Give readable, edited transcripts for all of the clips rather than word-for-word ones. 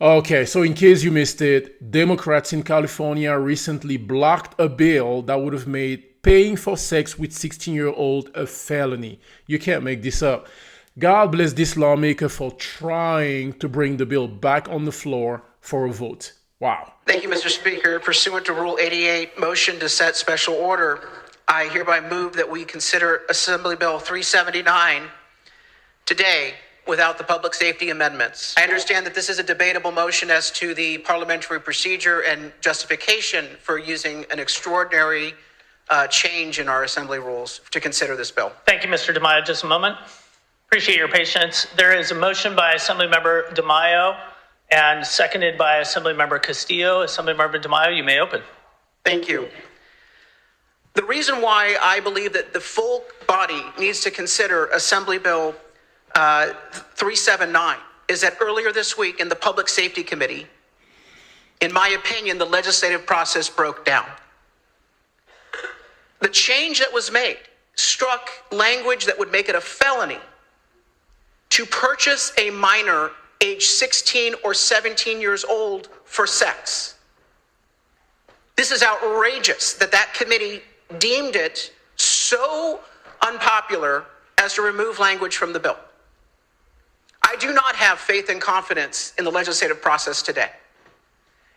Okay, so in case you missed it, Democrats in California recently blocked a bill that would have made paying for sex with 16-year-old a felony. You can't make this up. God bless this lawmaker for trying to bring the bill back on the floor for a vote. Wow. Thank you, Mr. Speaker. Pursuant to Rule 88, motion to set special order, I hereby move that we consider Assembly Bill 379 today without the public safety amendments. I understand that this is a debatable motion as to the parliamentary procedure and justification for using an extraordinary change in our assembly rules to consider this bill. Thank you, Mr. DeMaio. Just a moment. Appreciate your patience. There is a motion by Assemblymember DeMaio and seconded by Assemblymember Castillo. Assemblymember DeMaio, you may open. Thank you. The reason why I believe that the full body needs to consider Assembly Bill 379 is that earlier this week in the Public Safety Committee, in my opinion, the legislative process broke down. The change that was made struck language that would make it a felony to purchase a minor age 16 or 17 years old for sex. This is outrageous that committee deemed it so unpopular as to remove language from the bill. I do not have faith and confidence in the legislative process today.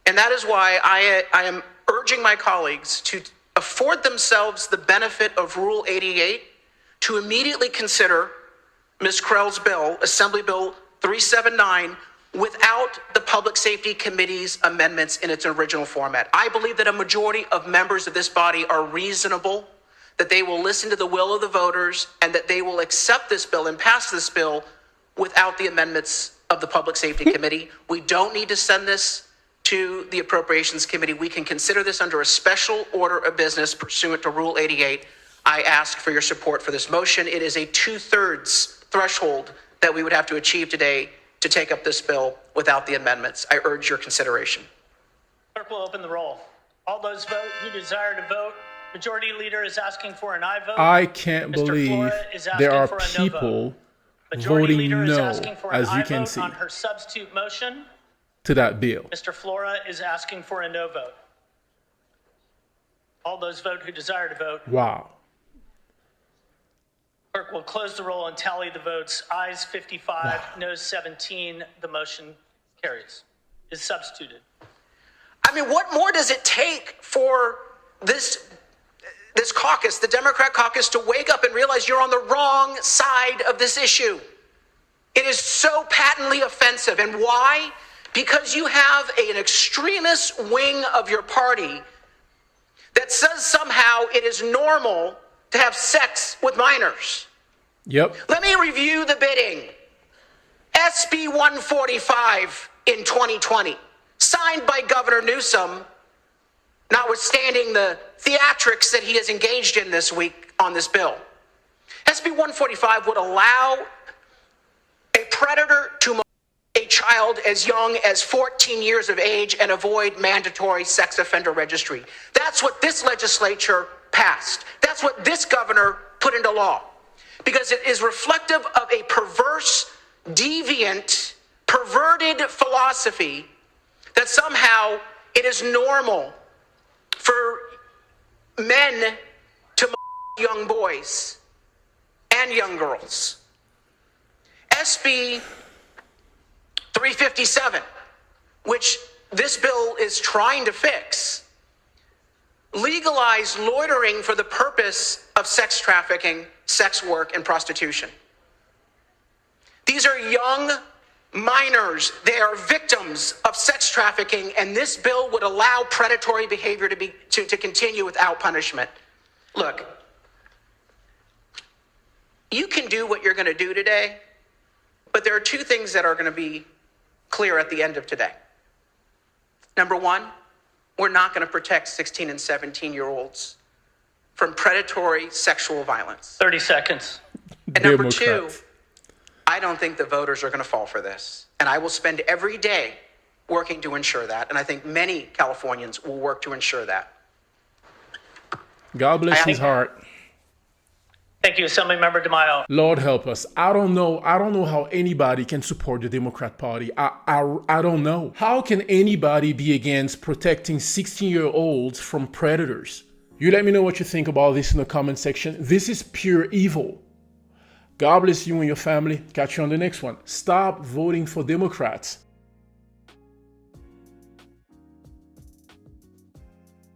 And that is why I am urging my colleagues to afford themselves the benefit of Rule 88 to immediately consider Ms. Krell's bill, Assembly Bill 379, without the Public Safety Committee's amendments in its original format. I believe that a majority of members of this body are reasonable, that they will listen to the will of the voters, and that they will accept this bill and pass this bill without the amendments of the Public Safety Committee. We don't need to send this to the Appropriations Committee. We can consider this under a special order of business pursuant to Rule 88. I ask for your support for this motion. It is a 2/3 threshold that we would have to achieve today to take up this bill without the amendments. I urge your consideration. Clerk will open the roll. All those vote who desire to vote. Majority Leader is asking for an aye vote. I can't Mr. believe Flora is asking there are for a no people vote. Majority voting Leader is no, asking for an as you aye can vote see, on her substitute motion. to that bill. Mr. Flora is asking for a no vote. All those vote who desire to vote. Wow. Clerk will close the roll and tally the votes. Ayes 55, noes 17. The motion carries. Is substituted. I mean, what more does it take for this caucus, the Democrat caucus, to wake up and realize you're on the wrong side of this issue? It is so patently offensive. And why? Because you have an extremist wing of your party that says somehow it is normal to have sex with minors. Yep. Let me review the bidding. SB 145 in 2020, signed by Governor Newsom, notwithstanding the theatrics that he has engaged in this week on this bill. SB 145 would allow a predator to molest a child as young as 14 years of age and avoid mandatory sex offender registry. That's what this legislature passed. That's what this governor put into law, because it is reflective of a perverse, deviant, perverted philosophy that somehow it is normal for men to molest young boys and young girls. SB 357, which this bill is trying to fix, legalize loitering for the purpose of sex trafficking, sex work, and prostitution. These are young minors. They are victims of sex trafficking, and this bill would allow predatory behavior to continue without punishment. Look, you can do what you're going to do today, but there are two things that are going to be clear at the end of today. Number one, we're not going to protect 16 and 17-year-olds from predatory sexual violence. 30 seconds. And number two, Democrats. I don't think the voters are going to fall for this. And I will spend every day working to ensure that. And I think many Californians will work to ensure that. God bless his heart. Thank you, Assemblymember DeMaio. Lord help us. I don't know how anybody can support the Democrat Party. I don't know. How can anybody be against protecting 16-year-olds from predators? You let me know what you think about this in the comment section. This is pure evil. God bless you and your family. Catch you on the next one. Stop voting for Democrats.